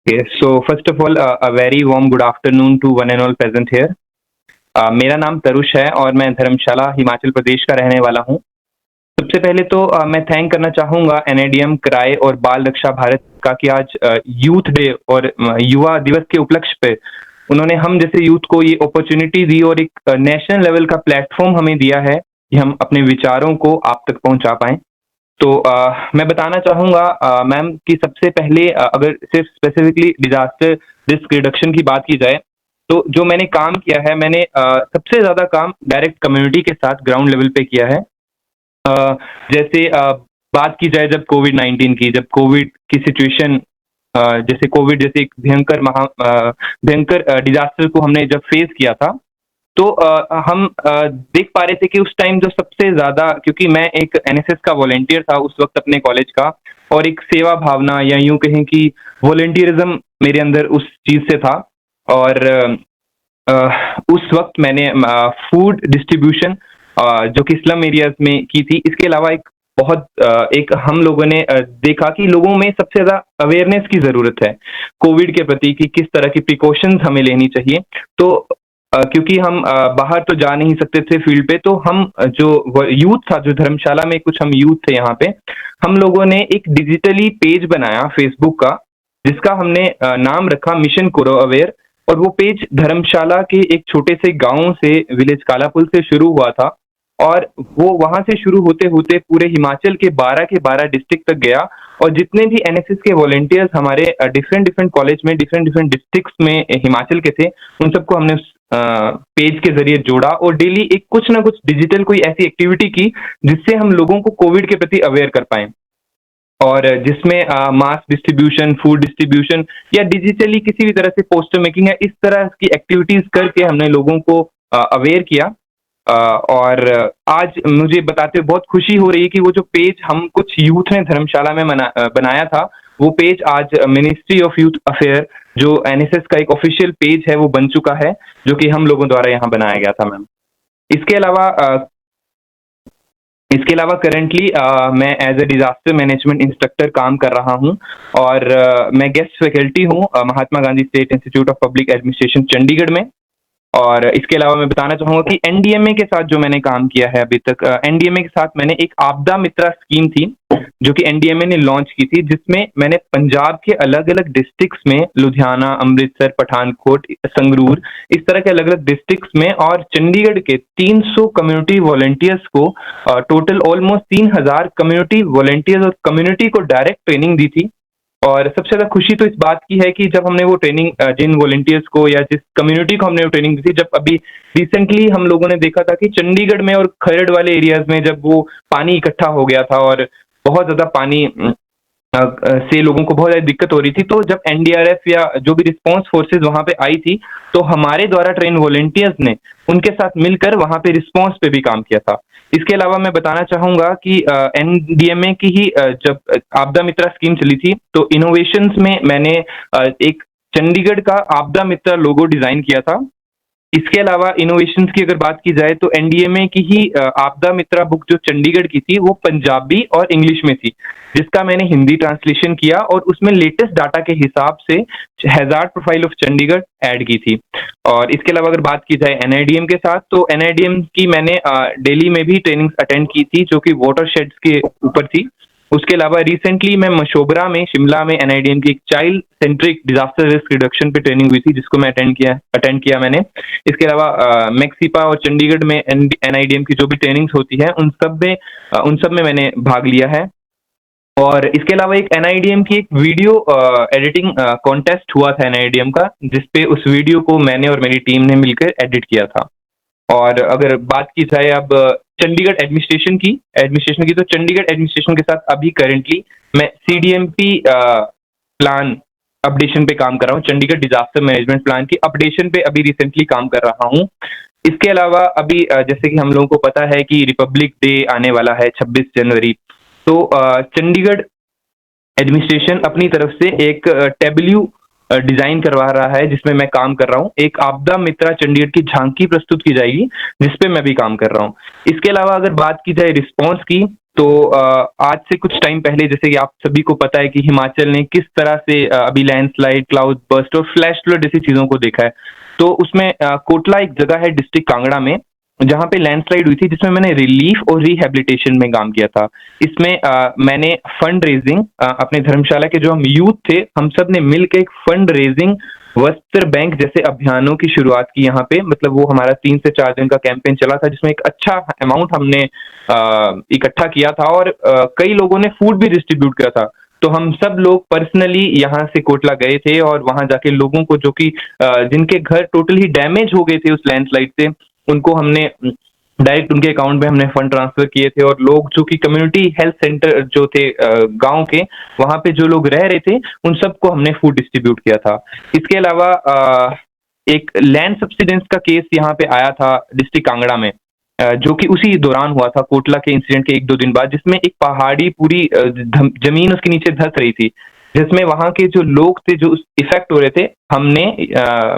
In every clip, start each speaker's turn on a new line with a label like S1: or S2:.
S1: Okay, so first of all, a very warm good afternoon to one and all present here. मेरा नाम तरुष है और मैं धर्मशाला हिमाचल प्रदेश का रहने वाला हूँ। सबसे पहले तो मैं थैंक करना चाहूँगा एनएडीएम क्राई और बाल रक्षा भारत का कि आज यूथ डे और युवा दिवस के उपलक्ष्य पे उन्होंने हम जैसे यूथ को ये अपॉर्चुनिटी दी और एक नेशनल लेवल का प्लेटफॉर्म हमें दिया है कि हम अपने विचारों को आप तक पहुँचा पाएँ। तो मैं बताना चाहूँगा मैम कि सबसे पहले अगर सिर्फ स्पेसिफिकली डिज़ास्टर रिस्क रिडक्शन की बात की जाए, तो जो मैंने काम किया है मैंने सबसे ज़्यादा काम डायरेक्ट कम्युनिटी के साथ ग्राउंड लेवल पे किया है। अ, जैसे बात की जाए जब कोविड-19 की, जब कोविड की सिचुएशन जैसे कोविड जैसे एक भयंकर डिज़ास्टर को हमने जब फेस किया था, तो हम देख पा रहे थे कि उस टाइम जो सबसे ज़्यादा क्योंकि मैं एक एनएसएस का वॉलंटियर था उस वक़्त अपने कॉलेज का और एक सेवा भावना या यूँ कहें कि वॉलंटियरिज़्म मेरे अंदर उस चीज़ से था और अ, उस वक़्त मैंने फूड डिस्ट्रीब्यूशन जो कि स्लम एरियाज़ में की थी। इसके अलावा एक हम लोगों ने देखा कि लोगों में सबसे ज़्यादा अवेयरनेस की ज़रूरत है, कोविड के प्रति कि किस तरह की प्रिकॉशंस हमें लेनी चाहिए। तो क्योंकि हम बाहर तो जा नहीं सकते थे फील्ड पे, तो हम जो यूथ था, जो धर्मशाला में कुछ हम यूथ थे यहाँ पे, हम लोगों ने एक डिजिटली पेज बनाया फेसबुक का, जिसका हमने नाम रखा मिशन करो अवेयर और वो पेज धर्मशाला के एक छोटे से गाँव से विलेज कालापुल से शुरू हुआ था और वो वहाँ से शुरू होते-होते पूरे हिमाचल के 12 डिस्ट्रिक्ट तक गया और जितने भी एनएसएस के वॉलंटियर्स हमारे डिफरेंट डिफरेंट कॉलेज में डिफरेंट डिफरेंट डिस्ट्रिक्ट्स में हिमाचल के थे, उन सबको हमने उस पेज के ज़रिए जोड़ा और डेली एक कुछ ना कुछ डिजिटल कोई ऐसी एक्टिविटी की, जिससे हम लोगों को कोविड के प्रति अवेयर कर पाएँ। और जिसमें मास डिस्ट्रीब्यूशन, फूड डिस्ट्रीब्यूशन या डिजिटली किसी भी तरह से पोस्टर मेकिंग या इस तरह की एक्टिविटीज़ करके हमने लोगों को अवेयर किया। और आज मुझे बताते हुए बहुत खुशी हो रही है कि वो जो पेज हम कुछ यूथ ने धर्मशाला में बनाया था, वो पेज आज मिनिस्ट्री ऑफ यूथ अफेयर जो एनएसएस का एक ऑफिशियल पेज है, वो बन चुका है, जो कि हम लोगों द्वारा यहाँ बनाया गया था मैम। इसके अलावा करंटली मैं as a disaster management instructor काम कर रहा हूँ और मैं गेस्ट फैकल्टी हूँ Mahatma Gandhi state institute of public administration Chandigarh में। और इसके अलावा मैं बताना चाहूँगा कि एनडीएमए के साथ जो मैंने काम किया है अभी तक, एनडीएमए के साथ मैंने एक आपदा मित्रा स्कीम थी, जो कि एनडीएमए ने लॉन्च की थी, जिसमें मैंने पंजाब के अलग-अलग डिस्ट्रिक्ट्स में लुधियाना, अमृतसर, पठानकोट, संगरूर, इस तरह के अलग-अलग डिस्ट्रिक्ट्स में और चंडीगढ़ के 300 कम्युनिटी वॉलंटियर्स को टोटल ऑलमोस्ट 3000 कम्युनिटी वॉलंटियर्स और कम्युनिटी को डायरेक्ट ट्रेनिंग दी थी। और सबसे ज़्यादा खुशी तो इस बात की है कि जब हमने वो ट्रेनिंग जिन वॉलंटियर्स को या जिस कम्युनिटी को हमने वो ट्रेनिंग दी थी, जब अभी रिसेंटली हम लोगों ने देखा था कि चंडीगढ़ में और खरड़ वाले एरियाज में जब वो पानी इकट्ठा हो गया था और बहुत ज़्यादा पानी से लोगों को बहुत ज़्यादा दिक्कत हो रही थी, तो जब एनडीआरएफ या जो भी रिस्पांस फोर्सेज वहाँ पे आई थी, तो हमारे द्वारा ट्रेन वॉलंटियर्स ने उनके साथ मिलकर वहाँ पे रिस्पांस पे भी काम किया था। इसके अलावा मैं बताना चाहूँगा कि एनडीएमए की ही जब आपदा मित्रा स्कीम चली थी, तो इनोवेशंस में मैंने एक चंडीगढ़ का आपदा मित्रा लोगो डिज़ाइन किया था। इसके अलावा इनोवेशंस की अगर बात की जाए तो एनडीएमए की ही आपदा मित्रा बुक जो चंडीगढ़ की थी, वो पंजाबी और इंग्लिश में थी, जिसका मैंने हिंदी ट्रांसलेशन किया और उसमें लेटेस्ट डाटा के हिसाब से hazard profile of Chandigarh add की थी। और इसके अलावा अगर बात की जाए एनआईडीएम के साथ, तो एनआईडीएम की मैंने दिल्ली में भी ट्रेनिंग अटेंड की थी, जो कि वाटर शेड्स के ऊपर थी। उसके अलावा रिसेंटली मैं मशोबरा में, शिमला में एनआईडीएम की एक child centric disaster risk reduction पे ट्रेनिंग हुई थी, जिसको मैं अटेंड किया मैंने। इसके अलावा मैक्सिपा और चंडीगढ़ में एनआईडीएम की जो भी ट्रेनिंग्स होती है, उन सब में मैंने भाग लिया है। और इसके अलावा एक एनआईडीएम की एक वीडियो एडिटिंग कॉन्टेस्ट हुआ था एनआईडीएम का, जिसपे उस वीडियो को मैंने और मेरी टीम ने मिलकर एडिट किया था। और अगर बात की जाए अब चंडीगढ़ एडमिनिस्ट्रेशन की, तो चंडीगढ़ एडमिनिस्ट्रेशन के साथ अभी करेंटली मैं सीडीएमपी प्लान अपडेशन पे काम कर रहा हूँ। चंडीगढ़ डिजास्टर मैनेजमेंट प्लान की अपडेशन पे अभी रिसेंटली काम कर रहा हूँ। इसके अलावा अभी जैसे कि हम लोगों को पता है कि रिपब्लिक डे आने वाला है 26 जनवरी, तो चंडीगढ़ एडमिनिस्ट्रेशन अपनी तरफ से एक टेबल्यू डिजाइन करवा रहा है, जिसमें मैं काम कर रहा हूँ। एक आपदा मित्रा चंडीगढ़ की झांकी प्रस्तुत की जाएगी, जिसपे मैं भी काम कर रहा हूँ। इसके अलावा अगर बात की जाए रिस्पॉन्स की, तो आज से कुछ टाइम पहले, जैसे कि आप सभी को पता है कि हिमाचल ने किस तरह से अभी लैंडस्लाइड, क्लाउड बर्स्ट और फ्लैश फ्लड जैसी चीजों को देखा है। तो उसमें कोटला एक जगह है डिस्ट्रिक्ट कांगड़ा में, जहाँ पे लैंडस्लाइड हुई थी, जिसमें मैंने रिलीफ और रिहैबिलिटेशन में काम किया था। इसमें मैंने फंड रेजिंग, अपने धर्मशाला के जो हम यूथ थे, हम सब ने मिलकर एक फंड रेजिंग वस्त्र बैंक जैसे अभियानों की शुरुआत की यहाँ पे। मतलब वो हमारा 3 से 4 दिन का कैंपेन चला था, जिसमें एक अच्छा अमाउंट हमने इकट्ठा किया था, और कई लोगों ने फूड भी डिस्ट्रीब्यूट किया था। तो हम सब लोग पर्सनली यहाँ से कोटला गए थे, और वहां जाके लोगों को, जो कि जिनके घर टोटली डैमेज हो गए थे उस लैंडस्लाइड से, उनको हमने डायरेक्ट उनके अकाउंट में हमने फंड ट्रांसफर किए थे। और लोग जो कि कम्युनिटी हेल्थ सेंटर जो थे गांव के, वहां पे जो लोग रह रहे थे, उन सबको हमने फूड डिस्ट्रीब्यूट किया था। इसके अलावा एक लैंड सब्सिडेंस का केस यहाँ पे आया था डिस्ट्रिक्ट कांगड़ा में, जो कि उसी दौरान हुआ था, कोटला के इंसिडेंट के 1-2 दिन बाद, जिसमें एक पहाड़ी पूरी जमीन उसके नीचे धंस रही थी, जिसमें वहां के जो लोग थे जो इफेक्ट हो रहे थे, हमने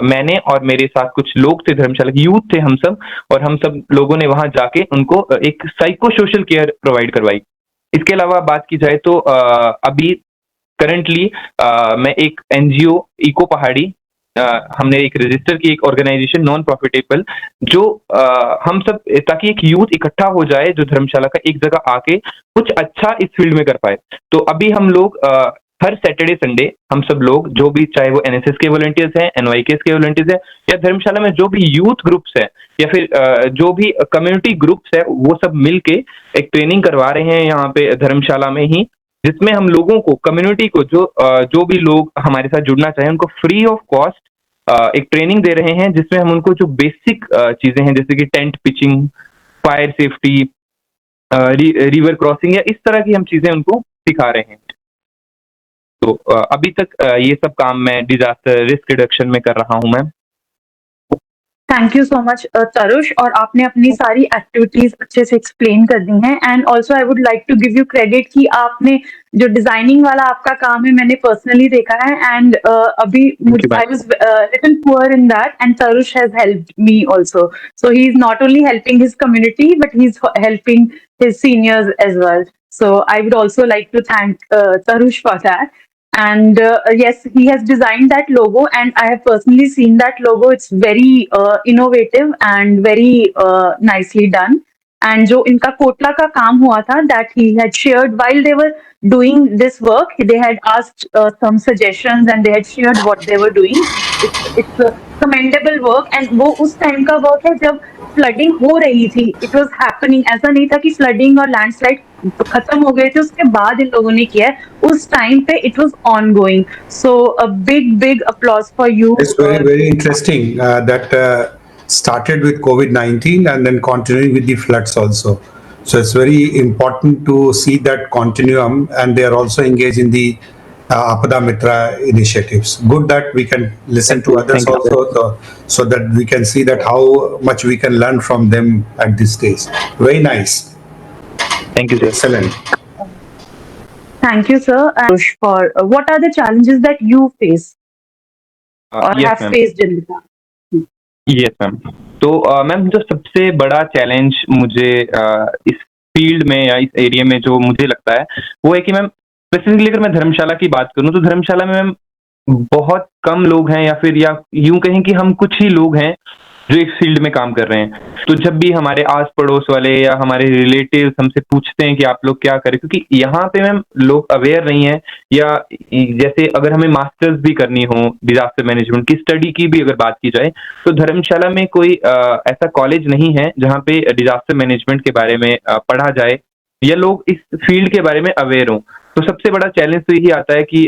S1: मैंने और मेरे साथ कुछ लोग थे, धर्मशाला के यूथ थे हम सब, और हम सब लोगों ने वहां जाके उनको एक साइको सोशल केयर प्रोवाइड करवाई। इसके अलावा बात की जाए तो अभी करंटली मैं एक एनजीओ इको पहाड़ी, हमने एक रजिस्टर की एक ऑर्गेनाइजेशन नॉन प्रॉफिटेबल, जो हम सब, ताकि एक यूथ इकट्ठा हो जाए जो धर्मशाला का, एक जगह आके कुछ अच्छा इस फील्ड में कर पाए। तो अभी हम लोग हर सैटरडे संडे हम सब लोग, जो भी, चाहे वो एनएसएस के वॉलंटियर्स हैं, एनवाईकेएस के वॉलंटियर्स हैं, या धर्मशाला में जो भी यूथ ग्रुप्स हैं, या फिर जो भी कम्युनिटी ग्रुप्स है, वो सब मिलके एक ट्रेनिंग करवा रहे हैं यहाँ पे धर्मशाला में ही, जिसमें हम लोगों को, कम्युनिटी को, जो भी लोग हमारे साथ जुड़ना चाहें, उनको फ्री ऑफ कॉस्ट एक ट्रेनिंग दे रहे हैं, जिसमें हम उनको जो बेसिक चीजें हैं, जैसे कि tent pitching, fire safety, river crossing, या इस तरह की हम चीजें उनको सिखा रहे हैं। तो अभी तक ये सब काम मैं डिजास्टर रिस्क रिडक्शन में कर रहा हूं ma'am.
S2: Thank you so much Tarush, और आपने अपनी सारी एक्टिविटीज अच्छे से एक्सप्लेन कर दी हैं। And also I would like to give you credit कि आपने जो डिजाइनिंग वाला आपका काम है, मैंने पर्सनली देखा है, एंड अभी I was little poor in that, and Tarush has helped me also. So he is not only helping his community, but he is helping his seniors as well. So I would also like to thank Tarush for that. And yes, he has designed that logo, and I have personally seen that logo. It's very innovative and very nicely done. And जो इनका कोटला का काम हुआ था, that he had shared while they were doing this work, they had asked some suggestions and they had shared what they were doing. It's a commendable work, and वो उस time का work है जब फ्लडिंग हो रही थी. It was happening, ऐसा नहीं था कि फ्लडिंग और लैंडस्लाइड खत्म हो गए थे उसके बाद इन लोगों ने किया है. उस टाइम पे it was on going. So a big applause for you.
S3: It's very interesting that started with COVID-19 and then continuing with the floods also. So it's very important to see that continuum, and they are also engaged in the Apada Mitra initiatives. Good that we can listen to others also, so that we can see that how much we can learn from them at this stage. Very nice.
S1: Thank you, sir.
S3: Excellent.
S2: Thank you, sir. And for what are the challenges that you face or
S1: yes,
S2: have
S1: ma'am.
S2: faced in the past?
S1: Yes ma'am. तो ma'am, जो सबसे बड़ा challenge मुझे इस field में या इस area में जो मुझे लगता है, वो है कि मैम, स्पेसिफिकली अगर मैं धर्मशाला की बात करूं, तो धर्मशाला में मैम बहुत कम लोग हैं, या फिर या यूं कहें कि हम कुछ ही लोग हैं जो इस फील्ड में काम कर रहे हैं। तो जब भी हमारे आस पड़ोस वाले या हमारे रिलेटिव्स हमसे पूछते हैं कि आप लोग क्या करें, क्योंकि यहाँ पे मैम लोग अवेयर नहीं है, या जैसे अगर हमें मास्टर्स भी करनी हो डिजास्टर मैनेजमेंट की स्टडी की भी अगर बात की जाए, तो धर्मशाला में कोई ऐसा कॉलेज नहीं है जहाँ पे डिजास्टर मैनेजमेंट के बारे में पढ़ा जाए, या लोग इस फील्ड के बारे में अवेयर हों। तो सबसे बड़ा चैलेंज तो यही आता है कि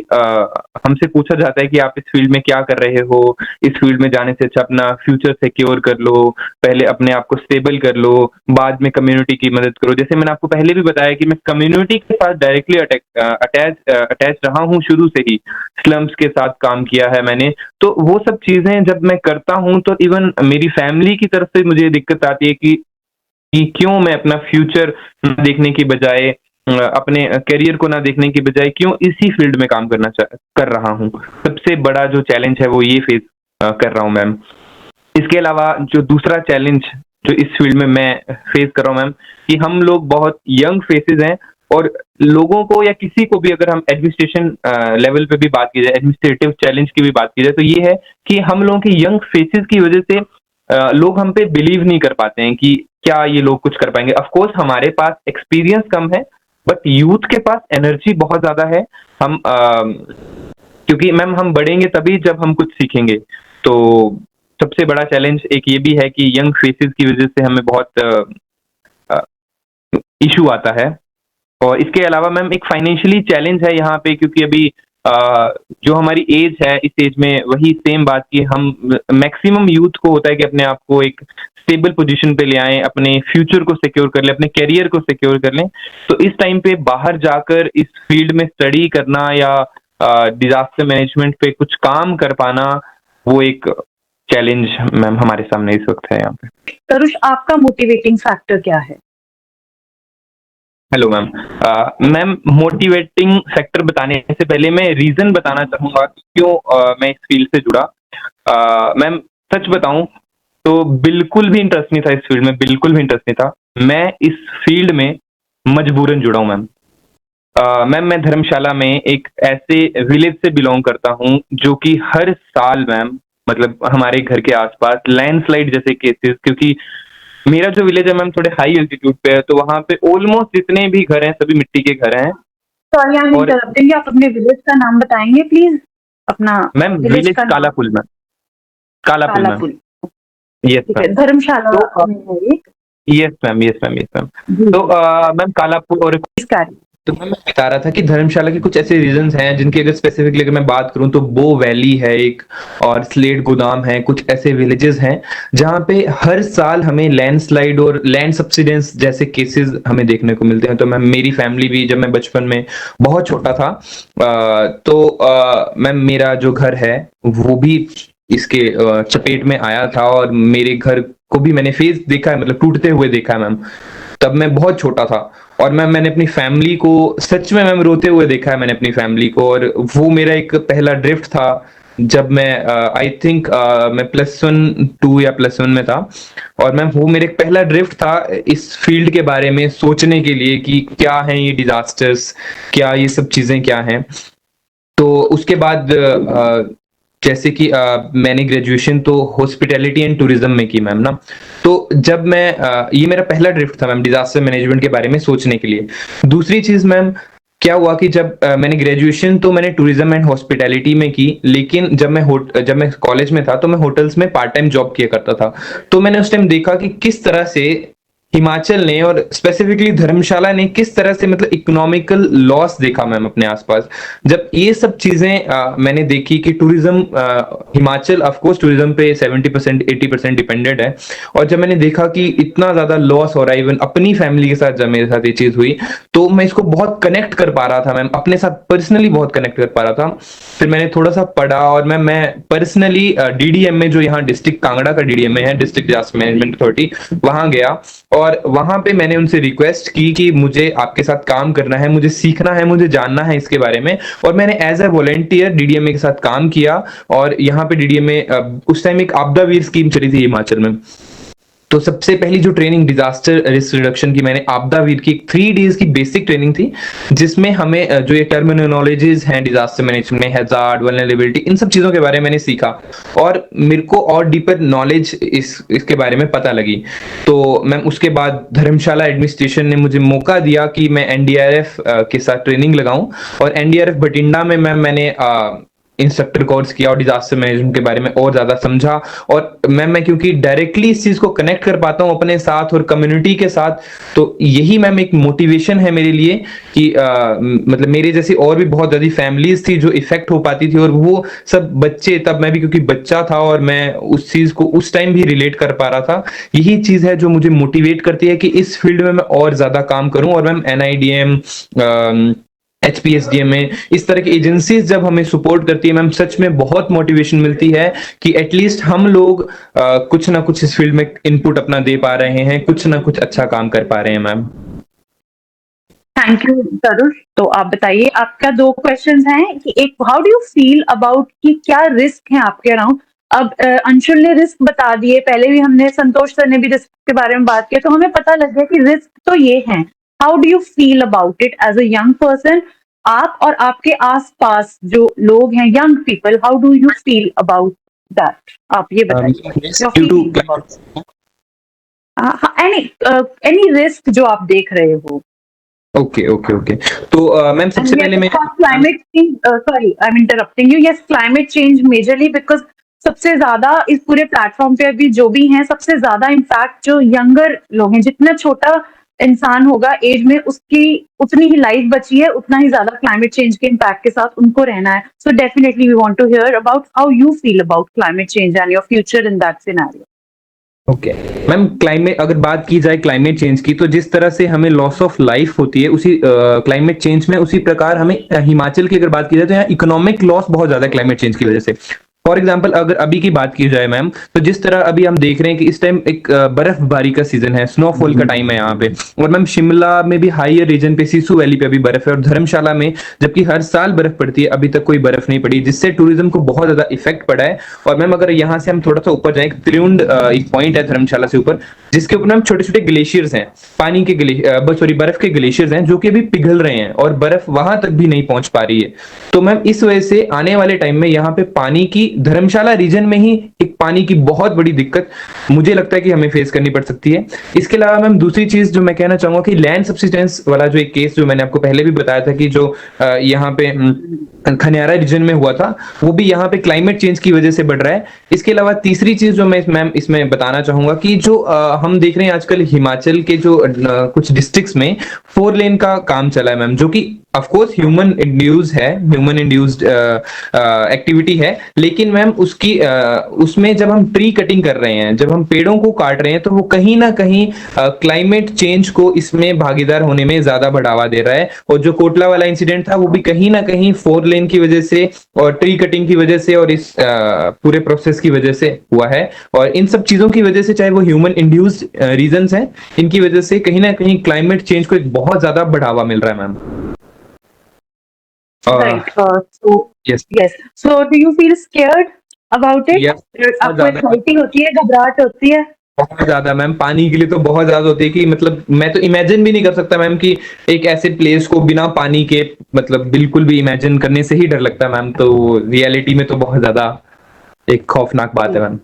S1: हमसे पूछा जाता है कि आप इस फील्ड में क्या कर रहे हो, इस फील्ड में जाने से अच्छा अपना फ्यूचर सिक्योर कर लो, पहले अपने आप को स्टेबल कर लो, बाद में कम्युनिटी की मदद करो। जैसे मैंने आपको पहले भी बताया कि मैं कम्युनिटी के साथ डायरेक्टली अटैच रहा हूँ, शुरू से ही स्लम्स के साथ काम किया है मैंने। तो वो सब चीजें जब मैं करता हूँ, तो इवन मेरी फैमिली की तरफ से मुझे दिक्कत आती है कि क्यों मैं अपना फ्यूचर देखने की बजाय, अपने करियर को ना देखने की बजाय, क्यों इसी फील्ड में काम कर रहा हूँ। सबसे बड़ा जो चैलेंज है वो ये फेस कर रहा हूँ मैम। इसके अलावा जो दूसरा चैलेंज जो इस फील्ड में मैं फेस कर रहा हूँ मैम, कि हम लोग बहुत यंग फेसेस हैं, और लोगों को या किसी को भी अगर हम एडमिनिस्ट्रेशन लेवल पे भी बात की जाए, एडमिनिस्ट्रेटिव चैलेंज की भी बात की जाए, तो ये है कि हम लोगों के यंग फेसेस की वजह से लोग हम पे बिलीव नहीं कर पाते हैं कि क्या ये लोग कुछ कर पाएंगे। ऑफ कोर्स हमारे पास एक्सपीरियंस कम है, बट यूथ के पास एनर्जी बहुत ज्यादा है। हम क्योंकि मैम हम बढ़ेंगे तभी जब हम कुछ सीखेंगे। तो सबसे बड़ा चैलेंज एक ये भी है कि यंग फेसेस की वजह से हमें बहुत इशू आता है। और इसके अलावा मैम एक फाइनेंशियली चैलेंज है यहाँ पे, क्योंकि अभी जो हमारी एज है, इस एज में वही सेम बात की हम मैक्सिमम यूथ को होता है कि अपने आप को एक स्टेबल पोजीशन पे ले आए, अपने फ्यूचर को सिक्योर कर लें, अपने करियर को सिक्योर कर लें। तो इस टाइम पे बाहर जाकर इस फील्ड में स्टडी करना या डिजास्टर मैनेजमेंट पे कुछ काम कर पाना, वो एक चैलेंज मैम हमारे सामने इस वक्त है यहाँ पे।
S2: तरुष, आपका मोटिवेटिंग फैक्टर क्या है?
S1: Hello ma'am. Ma'am, motivating factor बताने से पहले मैं रीजन बताना चाहूंगा कि क्यों मैं इस फील्ड से जुड़ा। मैम, सच बताऊं तो बिल्कुल भी इंटरेस्ट नहीं था इस फील्ड में, बिल्कुल भी इंटरेस्ट नहीं था। मैं इस फील्ड में मजबूरन जुड़ा हूं मैम। मैम, मैं धर्मशाला में एक ऐसे विलेज से बिलोंग करता हूं जो कि हर साल मैम, मतलब हमारे घर के आसपास लैंडस्लाइड जैसे केसेस, क्योंकि मेरा जो विलेज है मैम थोड़े हाई एल्टीट्यूड पे है, तो वहाँ पे ऑलमोस्ट जितने भी घर हैं सभी मिट्टी के घर हैं।
S2: सॉरी, आई एम
S1: और
S2: इंटरप्टिंग, आप अपने विलेज का नाम बताएंगे प्लीज? अपना
S1: मैम
S2: विलेज
S1: विलेज
S2: का नाम?
S1: Kalapul ma'am, Kalapul ma'am.
S2: Kalapul.
S1: Yes
S2: ठीक है,
S1: मैम।
S2: धर्मशाला
S1: तो
S2: में है ये?
S1: Yes ma'am, yes ma'am, yes ma'am.
S2: जी
S1: तो मैम कालापुल, और
S2: इसका।
S1: तो मैं बता रहा था कि धर्मशाला के कुछ ऐसे रीजंस हैं जिनकी अगर स्पेसिफिकली अगर मैं बात करूं तो बो वैली है एक, और स्लेट गोदाम है, कुछ ऐसे विलेजेस हैं जहां पे हर साल हमें लैंडस्लाइड और लैंड सब्सिडेंस जैसे केसेस हमें देखने को मिलते हैं। तो मैम मेरी फैमिली भी, जब मैं बचपन में बहुत छोटा था, तो मैम मेरा जो घर है वो भी इसके चपेट में आया था, और मेरे घर को भी मैंने फेस देखा है, मतलब टूटते हुए देखा है मैम। तब मैं बहुत छोटा था, और मैंने अपनी फैमिली को सच में मैम रोते हुए देखा है, मैंने अपनी फैमिली को। और वो मेरा एक पहला ड्रिफ्ट था जब मैं आई थिंक मैं +1 2 या +1 में था। और मैम वो मेरे पहला ड्रिफ्ट था इस फील्ड के बारे में सोचने के लिए कि क्या है ये डिजास्टर्स, क्या ये सब चीजें क्या हैं। तो उसके बाद जैसे कि मैंने ग्रेजुएशन तो हॉस्पिटैलिटी एंड टूरिज्म में की मैम ना। तो जब मैं ये मेरा पहला ड्रिफ्ट था मैम डिजास्टर मैनेजमेंट के बारे में सोचने के लिए। दूसरी चीज मैम, क्या हुआ कि जब मैंने ग्रेजुएशन तो मैंने टूरिज्म एंड हॉस्पिटैलिटी में की, लेकिन जब मैं कॉलेज में था तो मैं होटल्स में पार्ट टाइम जॉब किया करता था। तो मैंने उस टाइम देखा कि किस तरह से हिमाचल ने और स्पेसिफिकली धर्मशाला ने किस तरह से मतलब इकोनॉमिकल लॉस देखा मैम अपने आसपास। जब ये सब चीजें मैंने देखी कि tourism, Himachal of course tourism पे 70% 80% डिपेंडेंट है, और जब मैंने देखा कि इतना ज्यादा लॉस हो रहा है इवन अपनी फैमिली के साथ, जब मेरे साथ ये चीज हुई तो मैं इसको बहुत कनेक्ट कर पा रहा था मैम, अपने साथ पर्सनली बहुत कनेक्ट कर पा रहा था। फिर मैंने थोड़ा सा पढ़ा, और मैं पर्सनली डीडीएम में, जो यहाँ डिस्ट्रिक्ट कांगड़ा का डीडीएम है, डिस्ट्रिक्ट डिजास्टर मैनेजमेंट अथॉरिटी, वहां गया। और वहां पे मैंने उनसे रिक्वेस्ट की कि मुझे आपके साथ काम करना है, मुझे सीखना है, मुझे जानना है इसके बारे में। और मैंने एज ए वॉलेंटियर डीडीएमए के साथ काम किया। और यहाँ पे डीडीएमए उस टाइम एक आपदा वीर स्कीम चली थी हिमाचल में। तो सबसे पहली जो ट्रेनिंग डिजास्टर रिस्क रिडक्शन की मैंने आपदा वीर की 3 डेज की बेसिक ट्रेनिंग थी, जिसमें हमें जो ये टर्मिनोलॉजीज हैं डिजास्टर मैनेजमेंट में, हैजार्ड, वल्नरेबिलिटी, इन सब चीजों के बारे में मैंने सीखा, और मेरे को और डीपर नॉलेज इसके बारे में पता लगी। तो मैम उसके बाद धर्मशाला एडमिनिस्ट्रेशन ने मुझे मौका दिया कि मैं एनडीआरएफ के साथ ट्रेनिंग लगाऊं। और एनडीआरएफ बठिंडा में मैंने इंस्ट्रक्टर कोर्स किया और डिजास्टर मैनेजमेंट के बारे में और ज्यादा समझा। और मैं क्योंकि डायरेक्टली इस चीज को कनेक्ट कर पाता हूँ अपने साथ और कम्युनिटी के साथ, तो यही मैम एक मोटिवेशन है मेरे लिए कि मतलब मेरे जैसी और भी बहुत ज्यादा फैमिलीज थी जो इफेक्ट हो पाती थी, और वो सब बच्चे, तब मैं भी क्योंकि बच्चा था और मैं उस चीज को उस टाइम भी रिलेट कर पा रहा था। यही चीज है जो मुझे मोटिवेट करती है कि इस फील्ड में मैं और ज्यादा काम करूं। और मैम एनआईडीएम, HPSDM में इस तरह की एजेंसीज जब हमें सपोर्ट करती है मैम, सच में बहुत मोटिवेशन मिलती है कि एटलीस्ट हम लोग कुछ ना कुछ इस फील्ड में इनपुट अपना दे पा रहे हैं, कुछ ना कुछ अच्छा काम कर पा रहे हैं मैम।
S2: Thank you तरुष। तो आप बताइए, आपका 2 क्वेश्चंस हैं कि एक, how do you feel about कि क्या रिस्क है आपके अराउंड अब अंशुल ने रिस्क बता दिए, पहले भी हमने, संतोष सर ने भी रिस्क के बारे में बात किया, तो हमें पता लग गया कि रिस्क तो ये है। How do you feel about it as a young person? आप और आपके आसपास जो लोग हैं, young people, how do you feel about that? आप ये बताइए। एनी रिस्क जो आप देख रहे हो।
S1: ओके ओके ओके, तो मैम सबसे पहले मैं
S2: climate change, sorry I am interrupting you, yes climate change majorly because सबसे ज्यादा इस पूरे प्लेटफॉर्म पे अभी जो भी हैं, सबसे ज्यादा इम्पैक्ट जो यंगर लोग हैं, जितना छोटा इंसान होगा एज में, उसकी उतनी ही लाइफ बची है, उतना ही ज्यादा क्लाइमेट चेंज के इम्पैक्ट के साथ उनको रहना है। So definitely we want to hear about how you feel about climate change and your future in that scenario.
S1: Okay ma'am, climate अगर बात की जाए क्लाइमेट चेंज की, तो जिस तरह से हमें लॉस ऑफ लाइफ होती है उसी क्लाइमेट चेंज में, उसी प्रकार हमें हिमाचल की अगर बात की जाए तो यहाँ इकोनॉमिक लॉस बहुत ज्यादा है क्लाइमेट चेंज की वजह से। फॉर एग्जाम्पल अगर अभी की बात की जाए मैम, तो जिस तरह अभी हम देख रहे हैं कि इस टाइम एक बर्फबारी का सीजन है, स्नोफॉल का टाइम है यहाँ पे, और मैम शिमला में भी हायर रीजन पे सिसु वैली पे अभी बर्फ है, और धर्मशाला में जबकि हर साल बर्फ पड़ती है, अभी तक कोई बर्फ नहीं पड़ी, जिससे टूरिज्म को बहुत ज्यादा इफेक्ट पड़ा है। और मैम अगर यहाँ से हम थोड़ा सा ऊपर जाए, त्रिउंड एक पॉइंट है धर्मशाला से ऊपर, जिसके ऊपर मैम छोटे छोटे ग्लेशियर्स हैं, पानी के सॉरी बर्फ के ग्लेशियर्स हैं, जो कि अभी पिघल रहे हैं और बर्फ वहां तक भी नहीं पहुंच पा रही है। तो मैम इस वजह से आने वाले टाइम में यहाँ पे पानी की, धर्मशाला रीजन में ही एक पानी की बहुत बड़ी दिक्कत मुझे लगता है कि हमें फेस करनी पड़ सकती है। इसके अलावा मैम दूसरी चीज जो मैं कहना चाहूंगा कि लैंड सब्सिडेंस वाला जो एक केस जो मैंने आपको पहले भी बताया था कि जो यहाँ पे खनियारा रीजन में हुआ था, वो भी यहाँ पे क्लाइमेट चेंज की वजह से बढ़ रहा है। इसके अलावा तीसरी चीज जो मैं मैम इसमें बताना चाहूंगा कि जो हम देख रहे हैं आजकल हिमाचल के जो कुछ डिस्ट्रिक्ट्स में 4 लेन का काम चला है मैम, जो कि ऑफ कोर्स ह्यूमन इंड्यूस्ड है, ह्यूमन इंड्यूस्ड एक्टिविटी है, लेकिन मैम उसकी उसमें जब हम ट्री कटिंग कर रहे हैं, जब हम पेड़ों को काट रहे हैं, तो वो कहीं ना कहीं क्लाइमेट चेंज को इसमें भागीदार होने में ज्यादा बढ़ावा दे रहा है। और जो कोटला वाला इंसिडेंट था, वो भी कहीं ना कहीं 4 लेन की वजह से और ट्री कटिंग की वजह से और इस पूरे प्रोसेस की वजह से हुआ है। और इन सब चीजों की वजह से, चाहे वो ह्यूमन इंड्यूस्ड रीजंस हैं, इनकी वजह से कहीं ना कहीं क्लाइमेट चेंज को एक बहुत ज्यादा बढ़ावा मिल रहा है ma'am.
S2: Right. Yes. So do you feel scared about it?
S1: Yes.
S2: आपको anxiety होती है, घबराहट होती है?
S1: बहुत ज्यादा मैम, पानी के लिए तो बहुत ज्यादा होती है कि मतलब मैं तो इमेजिन भी नहीं कर सकता मैम कि एक ऐसे प्लेस को बिना पानी के, मतलब बिल्कुल भी इमेजिन करने से ही डर लगता है मैम। तो रियलिटी में तो बहुत ज्यादा एक खौफनाक बात है मैम।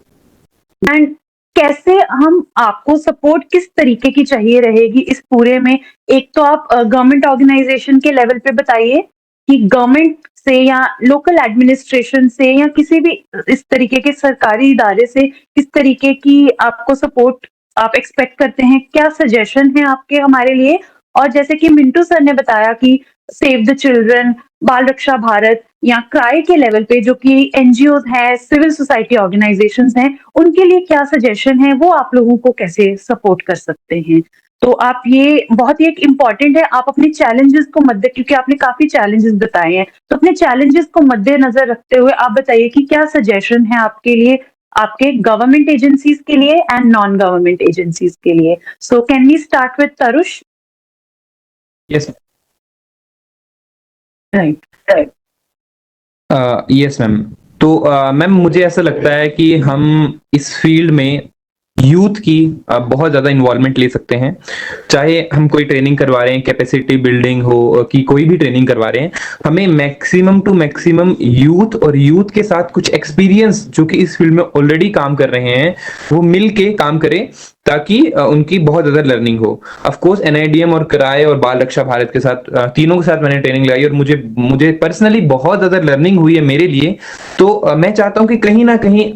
S2: एंड कैसे हम आपको सपोर्ट किस तरीके की चाहिए रहेगी इस पूरे में? एक तो आप गवर्नमेंट ऑर्गेनाइजेशन के लेवल पे बताइए कि गवर्नमेंट से या लोकल एडमिनिस्ट्रेशन से या किसी भी इस तरीके के सरकारी इदारे से किस तरीके की आपको सपोर्ट आप एक्सपेक्ट करते हैं? क्या सजेशन है आपके हमारे लिए? और जैसे कि मिंटू सर ने बताया कि सेव द चिल्ड्रन, बाल रक्षा भारत या क्राई के लेवल पे जो कि एनजीओ है, सिविल सोसाइटी ऑर्गेनाइजेशंस हैं, उनके लिए क्या सजेशन है? वो आप लोगों को कैसे सपोर्ट कर सकते हैं? तो आप ये बहुत ही एक इम्पॉर्टेंट है, आप अपने चैलेंजेस को मद्दे, क्योंकि आपने काफी चैलेंजेस बताए हैं, तो अपने चैलेंजेस को मद्देनजर रखते हुए आप बताइए कि क्या सजेशन है आपके लिए, आपके गवर्नमेंट एजेंसीज के लिए एंड नॉन गवर्नमेंट एजेंसीज के लिए। So can we start with Tarush?
S1: Yes
S2: right.
S1: Yes ma'am. तो मैम मुझे ऐसा लगता है कि हम इस फील्ड में यूथ की बहुत ज्यादा इन्वॉल्वमेंट ले सकते हैं। चाहे हम कोई ट्रेनिंग करवा रहे हैं, कैपेसिटी बिल्डिंग हो कि कोई भी ट्रेनिंग करवा रहे हैं, हमें मैक्सिमम टू मैक्सिमम यूथ और यूथ के साथ कुछ एक्सपीरियंस जो कि इस फील्ड में ऑलरेडी काम कर रहे हैं, वो मिल के काम करें, ताकि उनकी बहुत ज्यादा लर्निंग हो। ऑफ कोर्स एनआईडीएम और किराए और बाल रक्षा भारत के साथ, तीनों के साथ मैंने ट्रेनिंग लगाई और मुझे पर्सनली बहुत ज्यादा लर्निंग हुई है मेरे लिए। तो मैं चाहता हूं कि कहीं ना कहीं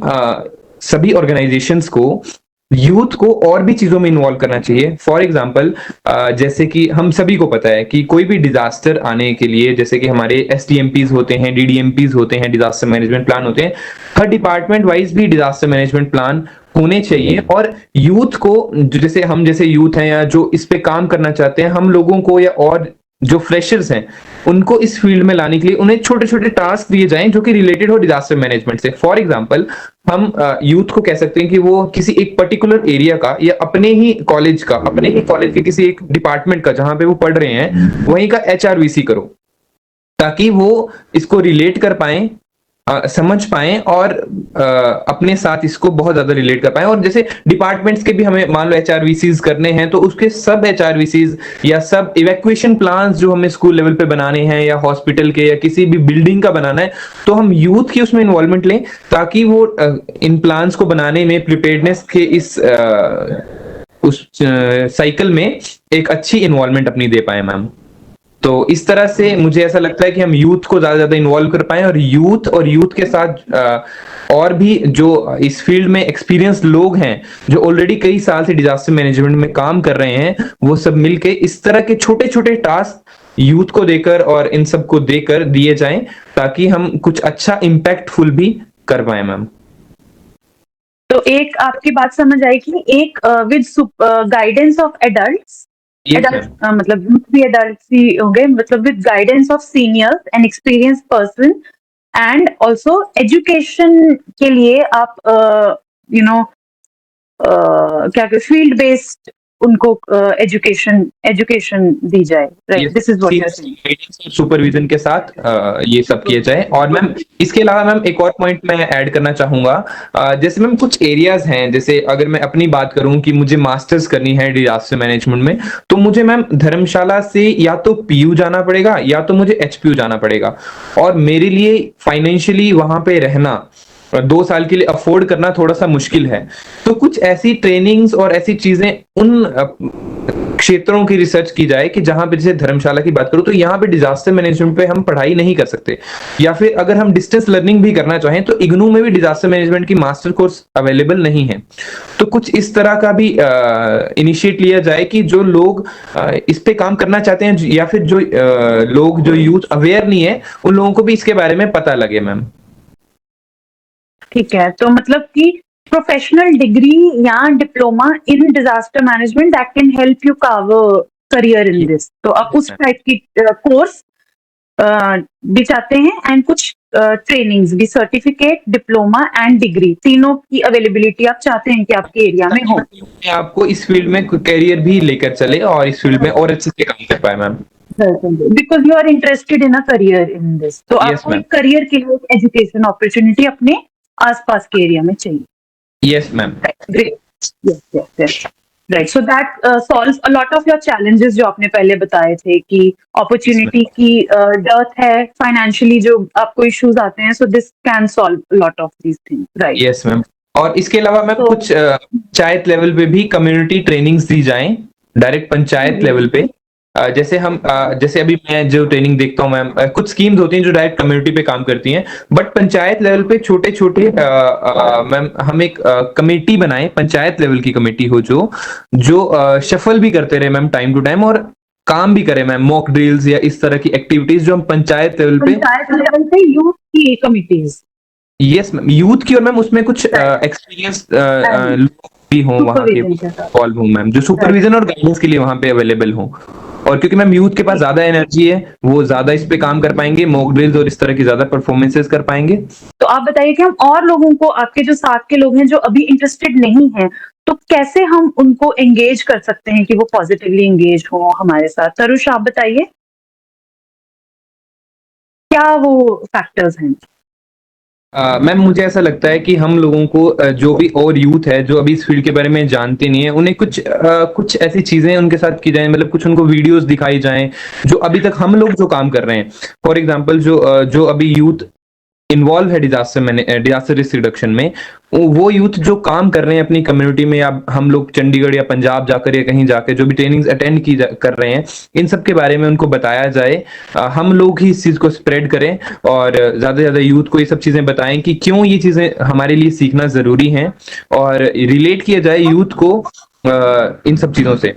S1: सभी ऑर्गेनाइजेशंस को यूथ को और भी चीजों में इन्वॉल्व करना चाहिए। फॉर एग्जाम्पल जैसे कि हम सभी को पता है कि कोई भी डिजास्टर आने के लिए, जैसे कि हमारे एसडीएमपीज होते हैं, डीडीएमपीज होते हैं, डिजास्टर मैनेजमेंट प्लान होते हैं, हर डिपार्टमेंट वाइज भी डिजास्टर मैनेजमेंट प्लान होने चाहिए। और यूथ को, जैसे यूथ हैं या जो इस पे काम करना चाहते हैं, हम लोगों को या और जो फ्रेशर्स हैं उनको इस फील्ड में लाने के लिए उन्हें छोटे छोटे टास्क दिए जाएं जो कि रिलेटेड हो डिजास्टर मैनेजमेंट से। फॉर एग्जांपल हम यूथ को कह सकते हैं कि वो किसी एक पर्टिकुलर एरिया का या अपने ही कॉलेज के किसी एक डिपार्टमेंट का, जहां पे वो पढ़ रहे हैं, वहीं का एचआरवीसी करो, ताकि वो इसको रिलेट कर पाए समझ पाएं और अपने साथ इसको बहुत ज्यादा रिलेट कर पाएं। और जैसे डिपार्टमेंट्स के भी हमें मान लो HRVCs करने हैं, तो उसके सब HRVCs या सब इवैक्यूएशन प्लान्स जो हमें स्कूल लेवल पे बनाने हैं या हॉस्पिटल के या किसी भी बिल्डिंग का बनाना है, तो हम यूथ की उसमें इन्वॉल्वमेंट लें, ताकि वो इन प्लान्स को बनाने में प्रिपेयर्डनेस के उस साइकिल में एक अच्छी इन्वॉल्वमेंट अपनी दे पाए मैम। तो इस तरह से मुझे ऐसा लगता है कि हम यूथ को ज्यादा इन्वॉल्व कर पाए, और यूथ के साथ और भी जो इस फील्ड में एक्सपीरियंस लोग हैं, जो ऑलरेडी कई साल से डिजास्टर मैनेजमेंट में काम कर रहे हैं, वो सब मिलके इस तरह के छोटे छोटे टास्क यूथ को देकर और इन सब को देकर दिए जाएं, ताकि हम कुछ अच्छा इम्पैक्टफुल भी कर पाए मैम।
S2: तो एक आपकी बात समझ आई कि एक विद गाइडेंस ऑफ एडल्ट्स, मतलब यूथ भी एडल्ट्स ही हो गए, मतलब with guidance of seniors and experience person, and also education के लिए आप क्या फील्ड बेस्ड उनको एजुकेशन दी जाए, right? This is what you are saying.
S1: Supervision के साथ ये सब किया जाए। और मैम इसके अलावा मैम एक और पॉइंट मैं ऐड करना चाहूंगा, जैसे मैम कुछ एरियाज हैं, जैसे अगर मैं अपनी बात करूं कि मुझे मास्टर्स करनी है डिजास्टर मैनेजमेंट में, तो मुझे मैम धर्मशाला से या तो PU जाना पड़ेगा या तो मुझे HPU जाना पड़ेगा, और मेरे लिए फाइनेंशियली वहां पे रहना 2 साल के लिए अफोर्ड करना थोड़ा सा मुश्किल है। तो कुछ ऐसी ट्रेनिंग्स और ऐसी चीजें उन क्षेत्रों की रिसर्च की जाए कि जहां पे, जैसे धर्मशाला की बात करूं, तो यहाँ पे डिजास्टर मैनेजमेंट पे हम पढ़ाई नहीं कर सकते, या फिर अगर हम डिस्टेंस लर्निंग भी करना चाहें तो इग्नू में भी डिजास्टर मैनेजमेंट की मास्टर कोर्स अवेलेबल नहीं है। तो कुछ इस तरह का भी इनिशिएट लिया जाए कि जो लोग इस पे काम करना चाहते हैं, या फिर जो लोग जो यूथ अवेयर नहीं है, उन लोगों को भी इसके बारे में पता लगे मैम।
S2: ठीक है, तो मतलब कि प्रोफेशनल डिग्री या diploma in disaster management that can help you curve career in this, तो आप उस टाइप की कोर्स भी चाहते हैं, एंड कुछ ट्रेनिंग्स भी, सर्टिफिकेट, डिप्लोमा एंड डिग्री, तीनों की अवेलेबिलिटी आप चाहते हैं कि आपके एरिया में हो।
S1: आपको इस फील्ड में करियर भी लेकर चले और इस फील्ड में और अच्छे से काम कर पाए ma'am,
S2: because you are interested in a career in this. तो आपको एक करियर के लिए एजुकेशन अपॉर्चुनिटी अपने आसपास के एरिया में चाहिए।
S1: Yes ma'am,
S2: right, so that solves a lot of your challenges जो आपने पहले बताए थे कि अपॉर्चुनिटी की डर्थ है, फाइनेंशियली जो आपको इश्यूज आते हैं, so this can solve lot of these things, right?
S1: Yes ma'am. और इसके अलावा मैम कुछ पंचायत लेवल पे भी कम्युनिटी ट्रेनिंग्स दी जाएं, डायरेक्ट पंचायत लेवल पे। जैसे जैसे अभी मैं जो ट्रेनिंग देखता हूँ मैम, कुछ स्कीम्स होती हैं जो डायरेक्ट कम्युनिटी पे काम करती हैं, बट पंचायत लेवल पे छोटे छोटे मैम हम एक कमेटी बनाएं, पंचायत लेवल की कमेटी हो जो शफल भी करते रहे मैम टाइम टू टाइम, और काम भी करे मैम, मॉक ड्रिल्स या इस तरह की एक्टिविटीज जो हम पंचायत लेवल
S2: पे यूथ की कमिटीज।
S1: यस मैम, यूथ की, और मैम उसमें कुछ एक्सपीरियंस लोग भी हों वहां के इन्वॉल्व हों मैम, जो सुपरविजन और गाइडेंस के लिए वहां पे अवेलेबल हों। और क्योंकि मैम यूथ के पास ज्यादा एनर्जी है, वो ज्यादा इस पे काम कर पाएंगे, मॉक ड्रिल्स और इस तरह की ज्यादा परफॉर्मेंसेस कर पाएंगे।
S2: तो आप बताइए कि हम और लोगों को, आपके जो साथ के लोग हैं जो अभी इंटरेस्टेड नहीं हैं, तो कैसे हम उनको एंगेज कर सकते हैं कि वो पॉजिटिवली एंगेज हो हमारे साथ? तरुष, आप बताइए क्या वो फैक्टर्स हैं?
S1: मैम मुझे ऐसा लगता है कि हम लोगों को जो भी और यूथ है जो अभी इस फील्ड के बारे में जानते नहीं है, उन्हें कुछ ऐसी चीजें उनके साथ की जाए, मतलब कुछ उनको वीडियोस दिखाई जाएं जो अभी तक हम लोग जो काम कर रहे हैं। फॉर एग्जांपल जो अभी यूथ इन्वॉल्व है डिजास्टर रिस्क रिडक्शन में, वो यूथ जो काम कर रहे हैं अपनी कम्युनिटी में, या हम लोग चंडीगढ़ या पंजाब जाकर या कहीं जाकर जो भी ट्रेनिंग्स अटेंड कर रहे हैं, इन सब के बारे में उनको बताया जाए। हम लोग ही इस चीज को स्प्रेड करें और ज्यादा से ज्यादा यूथ को ये सब चीजें बताएं कि क्यों ये चीजें हमारे लिए सीखना जरूरी है, और रिलेट किया जाए यूथ को इन सब चीजों से।